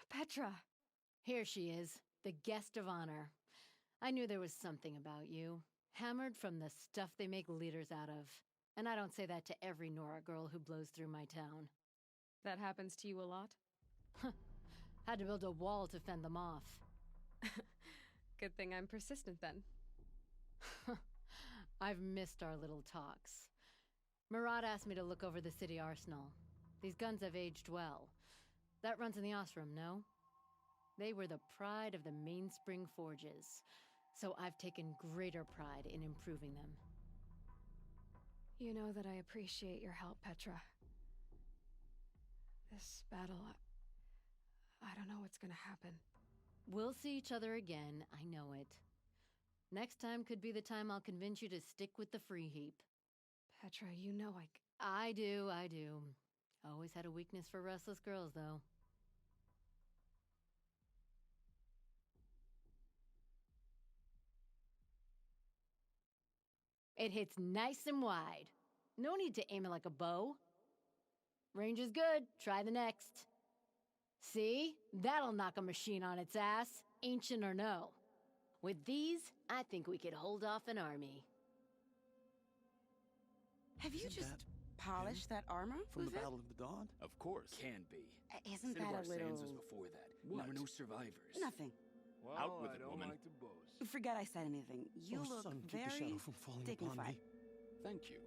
Petra! Here she is, the guest of honor. I knew there was something about you. Hammered from the stuff they make leaders out of. And I don't say that to every Nora girl who blows through my town. That happens to you a lot? Had to build a wall to fend them off. Good thing I'm persistent then. I've missed our little talks. Murad asked me to look over the city arsenal. These guns have aged well. That runs in the Osram, no? They were the pride of the Mainspring Forges, so I've taken greater pride in improving them. You know that I appreciate your help, Petra. This battle, I don't know what's gonna happen. We'll see each other again, I know it. Next time could be the time I'll convince you to stick with the free heap. Petra, you know I do. Always had a weakness for restless girls, though. It hits nice and wide. No need to aim it like a bow. Range is good. Try the next. See? That'll knock a machine on its ass, ancient or no. With these, I think we could hold off an army. Have you just polished that armor? From the Battle of the Dawn? Of course. Can be. Isn't Sin of that our a little... sands was before that. What? There were no survivors. Nothing. Well, Out with I it, don't woman. like to boast. Forget I said anything. You Oh, look son, keep the very shadow from falling upon dignified. me. Thank you.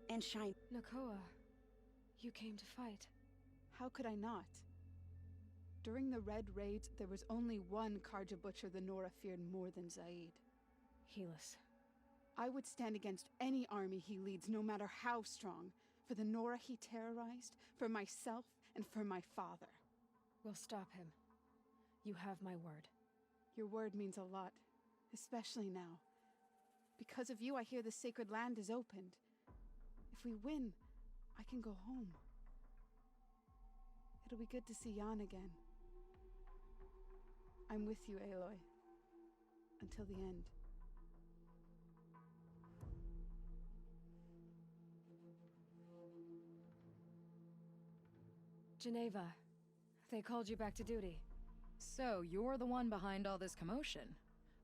And shine. Nakoa, you came to fight. How could I not? During the Red Raids, there was only one Karja Butcher the Nora feared more than Zaid. Helis. I would stand against any army he leads, no matter how strong, for the Nora he terrorized, for myself, and for my father. We'll stop him. You have my word. Your word means a lot, especially now. Because of you, I hear the sacred land is opened. If we win, I can go home. It'll be good to see Jan again. I'm with you, Aloy. Until the end. Geneva, they called you back to duty. So, you're the one behind all this commotion?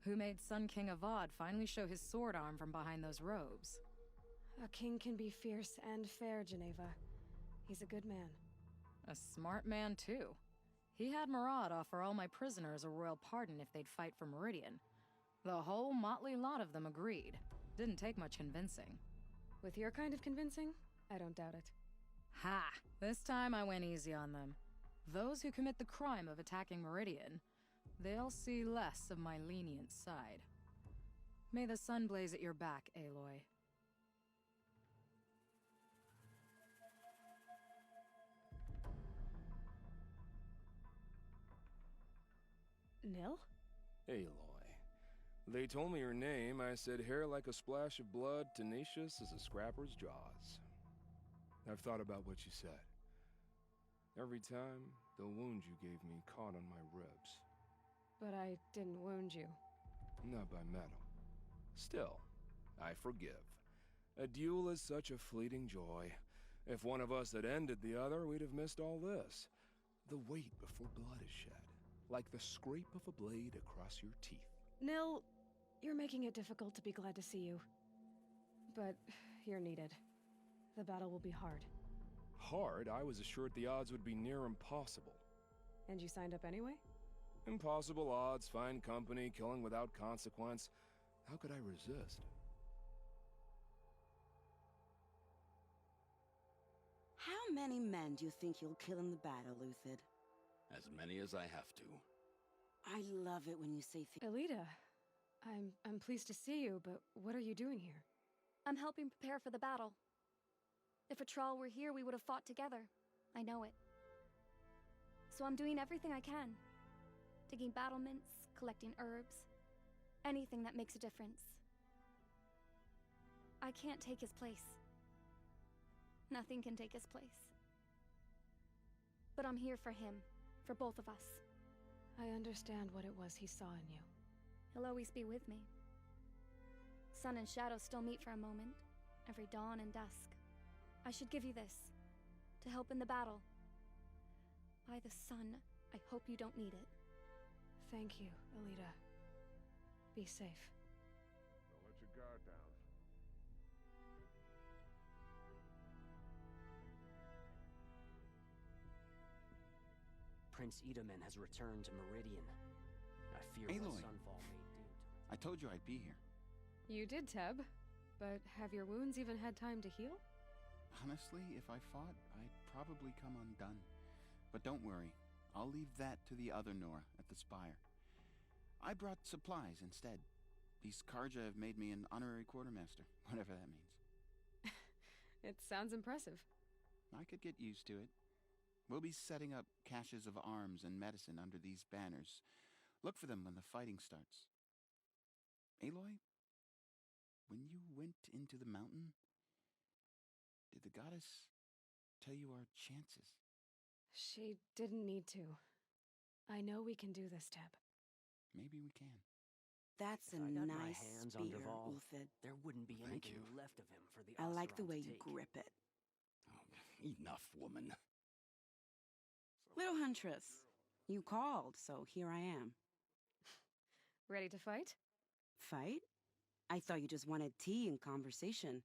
Who made Sun King Avad finally show his sword arm from behind those robes? A king can be fierce and fair, Geneva. He's a good man. A smart man, too. He had Murad offer all my prisoners a royal pardon if they'd fight for Meridian. The whole motley lot of them agreed. Didn't take much convincing. With your kind of convincing, I don't doubt it. Ha! This time I went easy on them. Those who commit the crime of attacking Meridian, they'll see less of my lenient side. May the sun blaze at your back, Aloy. Nil? Aloy. They told me your name. I said hair like a splash of blood, tenacious as a scrapper's jaws. I've thought about what you said. Every time, the wound you gave me caught on my ribs. But I didn't wound you. Not by metal. Still, I forgive. A duel is such a fleeting joy. If one of us had ended the other, we'd have missed all this. The weight before blood is shed. Like the scrape of a blade across your teeth. Nil, you're making it difficult to be glad to see you. But you're needed. The battle will be hard. Hard? I was assured the odds would be near impossible. And you signed up anyway? Impossible odds, fine company, killing without consequence. How could I resist? How many men do you think you'll kill in the battle, Luthid? As many as I have to. I love it when you say things. Elita, I'm pleased to see you, but what are you doing here? I'm helping prepare for the battle. If Atral were here, we would have fought together. I know it. So I'm doing everything I can. Digging battlements, collecting herbs. Anything that makes a difference. I can't take his place. Nothing can take his place. But I'm here for him. For both of us. I understand what it was he saw in you. He'll always be with me. Sun and shadow still meet for a moment. Every dawn and dusk. I should give you this. To help in the battle. By the sun, I hope you don't need it. Thank you, Alita. Be safe. Don't let your guard down. Prince Edaman has returned to Meridian. I fear Aloy. what Sunfall may do to I told you I'd be here. You did, Teb. But have your wounds even had time to heal? Honestly, if I fought, I'd probably come undone. But don't worry, I'll leave that to the other Nora at the Spire. I brought supplies instead. These Karja have made me an honorary quartermaster, whatever that means. It sounds impressive. I could get used to it. We'll be setting up caches of arms and medicine under these banners. Look for them when the fighting starts. Aloy, when you went into the mountain, did the goddess tell you our chances? She didn't need to. I know we can do this, Teb. Maybe we can. That's If a I got my nice hands on spear, Duval, Uthid. there wouldn't be Thank anything you. left of him for the I like the Oseram way to you take. grip it. Oh, enough, woman. Little Huntress, you called, so here I am. Ready to fight? Fight? I thought you just wanted tea and conversation.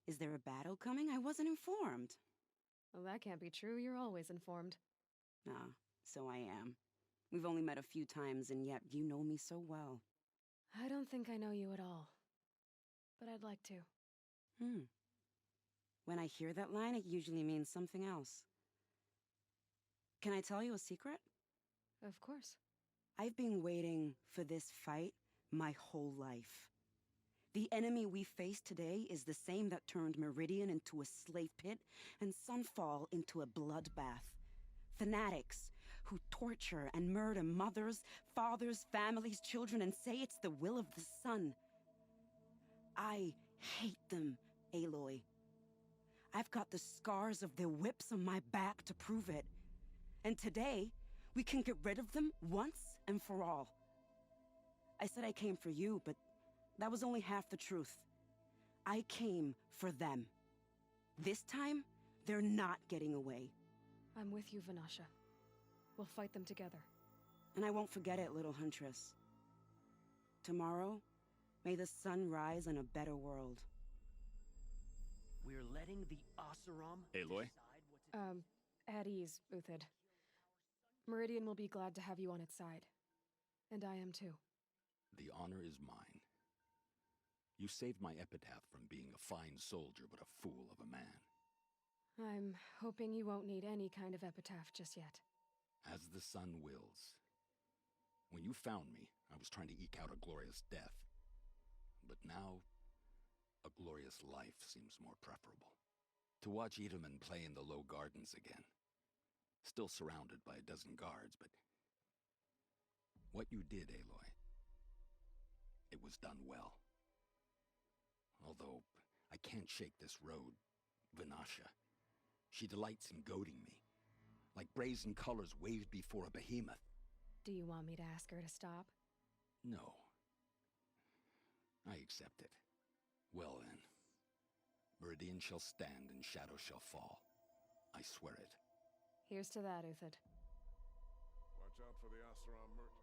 Is there a battle coming? I wasn't informed. Well, that can't be true. You're always informed. Ah, so I am. We've only met a few times, and yet you know me so well. I don't think I know you at all. But I'd like to. When I hear that line, it usually means something else. Can I tell you a secret? Of course. I've been waiting for this fight my whole life. The enemy we face today is the same that turned Meridian into a slave pit and Sunfall into a bloodbath. Fanatics who torture and murder mothers, fathers, families, children, and say it's the will of the sun. I hate them, Aloy. I've got the scars of their whips on my back to prove it. And today, we can get rid of them once and for all. I said I came for you, but that was only half the truth. I came for them. This time, they're not getting away. I'm with you, Vanasha. We'll fight them together. And I won't forget it, little Huntress. Tomorrow, may the sun rise in a better world. We're letting the Oseram Aloy? decide what to At ease, Uthid. Meridian will be glad to have you on its side. And I am too. The honor is mine. You saved my epitaph from being a fine soldier but a fool of a man. I'm hoping you won't need any kind of epitaph just yet. As the sun wills. When you found me, I was trying to eke out a glorious death. But now, a glorious life seems more preferable. To watch Edaman play in the low gardens again. Still surrounded by a dozen guards, but... what you did, Aloy, it was done well. Although, I can't shake this road, Vanasha. She delights in goading me. Like brazen colors waved before a behemoth. Do you want me to ask her to stop? No. I accept it. Well then. Meridian shall stand and shadow shall fall. I swear it. Here's to that, Uthid. Watch out for the Oseram merchant.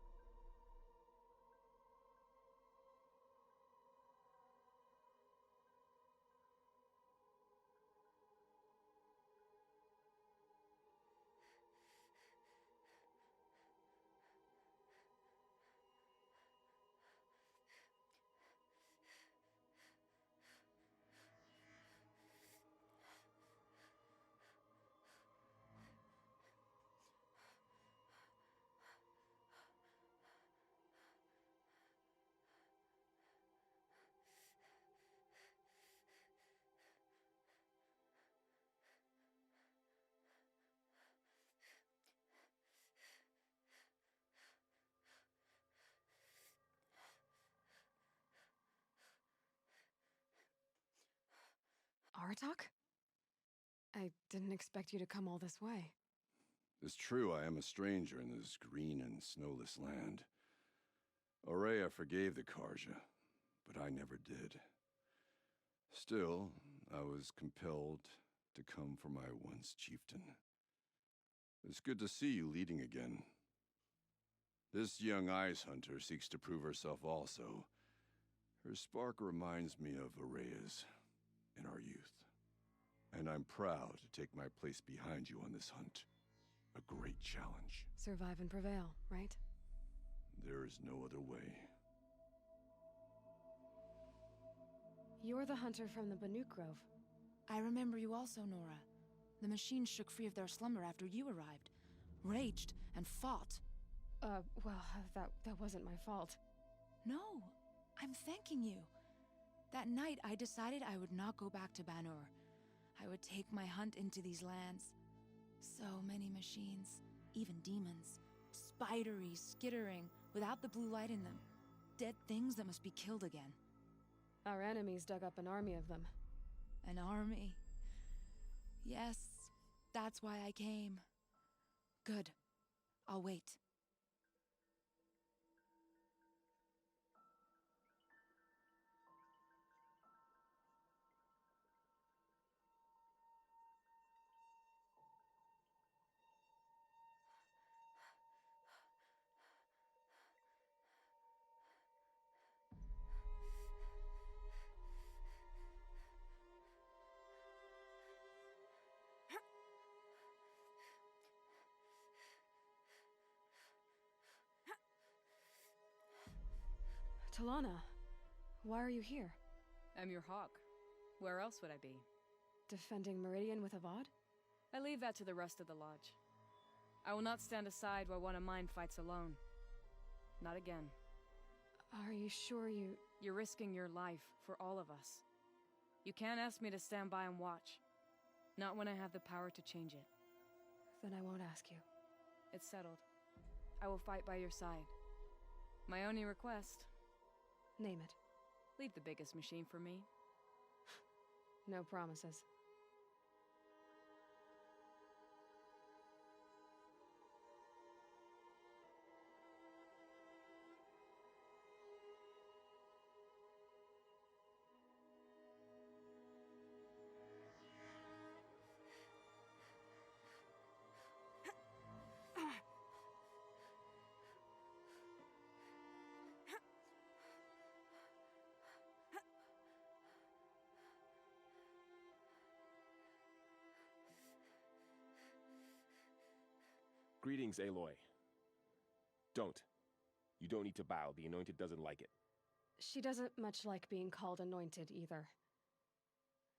Aratak? I didn't expect you to come all this way. It's true I am a stranger in this green and snowless land. Aurea forgave the Karja, but I never did. Still, I was compelled to come for my once chieftain. It's good to see you leading again, This young ice hunter seeks to prove herself also. Her spark reminds me of Araya's in our youth. And I'm proud to take my place behind you on this hunt. A great challenge. Survive and prevail, right? There is no other way. You're the hunter from the Banuk Grove. I remember you also, Nora. The machines shook free of their slumber after you arrived. Raged and fought. Well, that wasn't my fault. No, I'm thanking you. That night, I decided I would not go back to Banur. I would take my hunt into these lands. So many machines, even demons. Spidery, skittering, without the blue light in them. Dead things that must be killed again. Our enemies dug up an army of them. An army. Yes, that's why I came. Good. I'll wait. Talana, why are you here? I'm your hawk. Where else would I be? Defending Meridian with Avad? I leave that to the rest of the lodge. I will not stand aside while one of mine fights alone. Not again. Are you sure you... You're risking your life for all of us. You can't ask me to stand by and watch. Not when I have the power to change it. Then I won't ask you. It's settled. I will fight by your side. My only request... Name it. Leave the biggest machine for me. No promises. Greetings, Aloy. Don't. You don't need to bow. The Anointed doesn't like it. She doesn't much like being called anointed, either.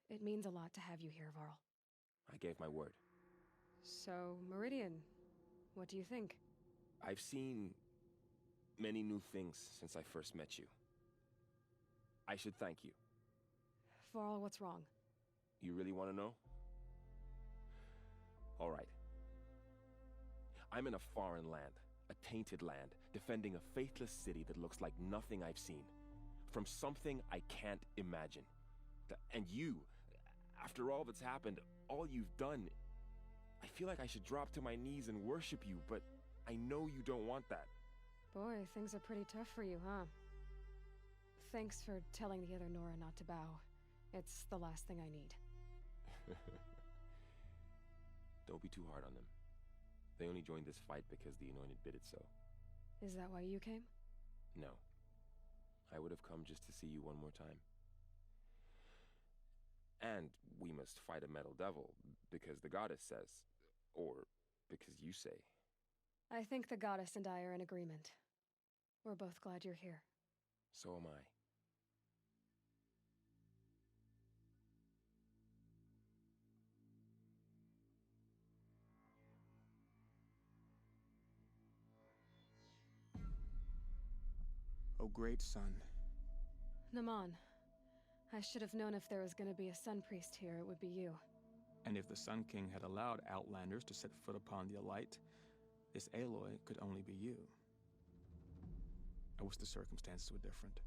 It means a lot to have you here, Varl. I gave my word. So, Meridian, what do you think? I've seen many new things since I first met you. I should thank you. Varl, what's wrong? You really want to know? All right. I'm in a foreign land, a tainted land, defending a faithless city that looks like nothing I've seen. From something I can't imagine. And you, after all that's happened, all you've done, I feel like I should drop to my knees and worship you, but I know you don't want that. Boy, things are pretty tough for you, huh? Thanks for telling the other Nora not to bow. It's the last thing I need. Don't be too hard on them. They only joined this fight because the Anointed bid it so. Is that why you came? No. I would have come just to see you one more time. And we must fight a metal devil, because the goddess says, or because you say. I think the goddess and I are in agreement. We're both glad you're here. So am I. O great sun. Naman, I should have known if there was going to be a sun priest here, it would be you. And if the Sun King had allowed outlanders to set foot upon the Alight, this Aloy could only be you. I wish the circumstances were different,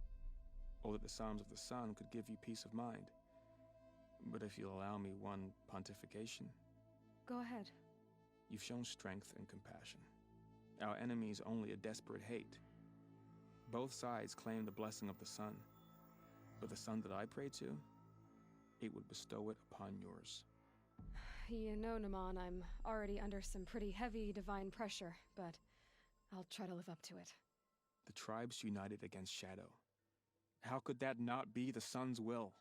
or that the Psalms of the Sun could give you peace of mind. But if you'll allow me one pontification... Go ahead. You've shown strength and compassion. Our enemy's only a desperate hate. Both sides claim the blessing of the sun, but the sun that I pray to, it would bestow it upon yours. You know, Naman, I'm already under some pretty heavy divine pressure, but I'll try to live up to it. The tribes united against Shadow. How could that not be the Sun's will?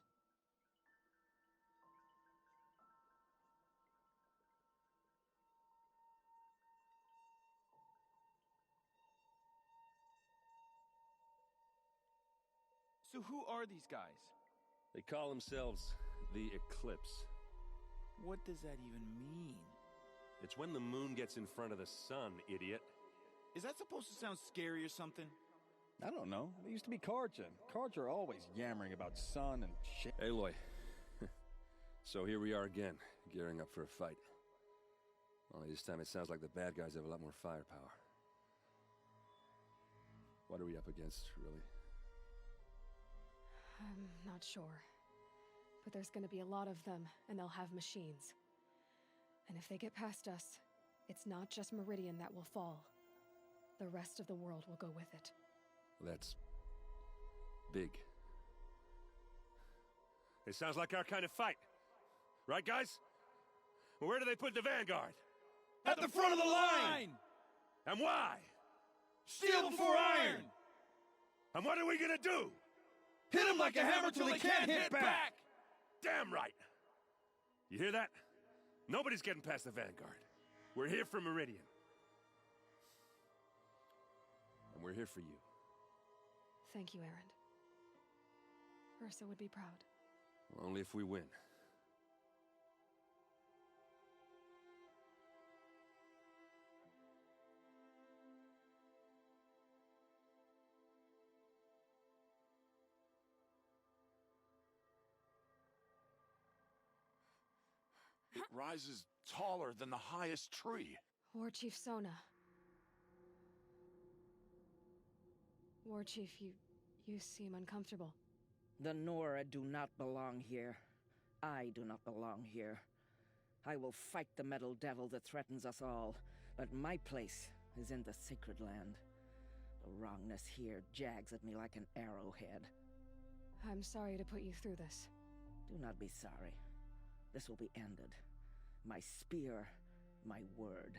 So who are these guys? They call themselves the Eclipse. What does that even mean? It's when the moon gets in front of the sun, idiot. Is that supposed to sound scary or something? I don't know. They used to be Karja. Karja are always yammering about sun and shit. Aloy. So here we are again, gearing up for a fight. Only this time it sounds like the bad guys have a lot more firepower. What are we up against, really? I'm not sure. But there's gonna be a lot of them, and they'll have machines. And if they get past us, it's not just Meridian that will fall. The rest of the world will go with it. That's big. It sounds like our kind of fight. Right, guys? Where do they put the vanguard? At the front of the line! And why? Steel before iron! And what are we gonna do? Hit them like a hammer till they can't hit back! Damn right! You hear that? Nobody's getting past the vanguard. We're here for Meridian. And we're here for you. Thank you, Erend. Ursa would be proud. Only if we win. It rises taller than the highest tree. War Chief Sona. War Chief, you seem uncomfortable. The Nora do not belong here. I do not belong here. I will fight the metal devil that threatens us all, but my place is in the sacred land. The wrongness here jags at me like an arrowhead. I'm sorry to put you through this. Do not be sorry. This will be ended. My spear, my word.